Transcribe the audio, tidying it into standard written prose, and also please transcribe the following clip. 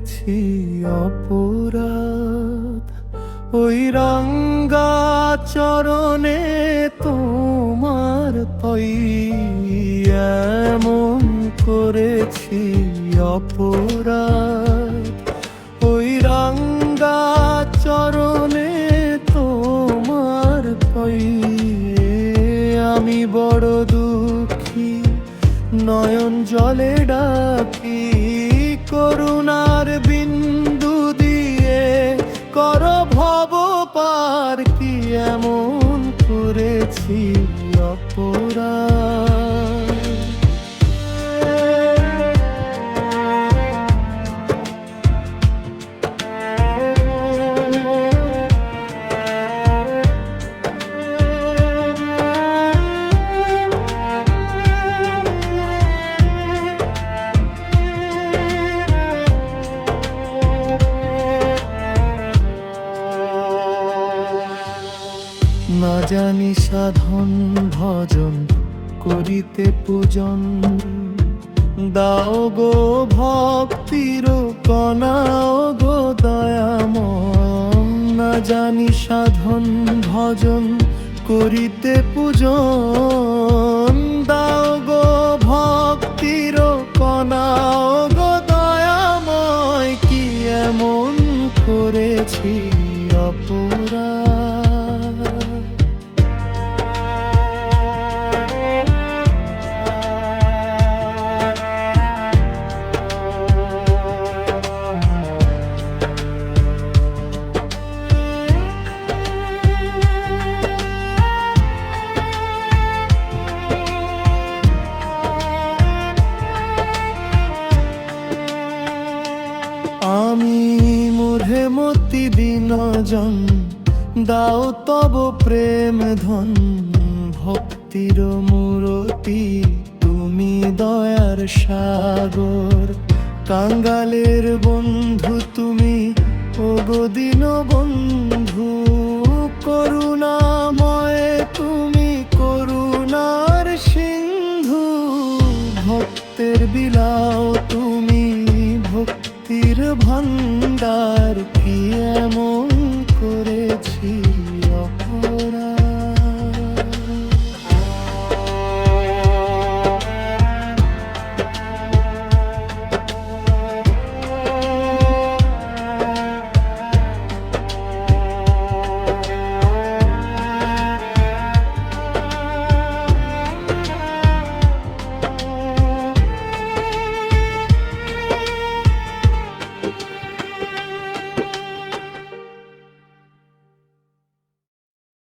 করেছি অপরাধ, ওই রাঙ্গা চরণে তোমার পাই এমন করেছি অপরাধ, ওই রাঙ্গা চরণে তোমার পাই আমি বড় দুঃখী, নয়ন জলে ডাকি করুণার বিন্দু দিয়ে কর ভব পার, কি এমন করেছি অপরাধ। না জানি সাধন ভজন করিতে পূজন, দাও গো ভক্তির কণাও গো দয়াময়। না জানি সাধন ভজন করিতে পূজন, দাও গো ভক্তির কণাও গো দয়াময়, কি এমন করেছি অপরাধ। আমি মূঢ়ে মতি বিনজন, দাও তব প্রেম ধন, ভক্তির মূরতি তুমি দয়ার সাগর, কাঙ্গালের বন্ধু তুমি ওগো দীন বন্ধু, করুণাময় তুমি করুণার সিন্ধু, ভক্তের বিলাও তুমি ভক্তির ভান্ডার, কি এমন করেছি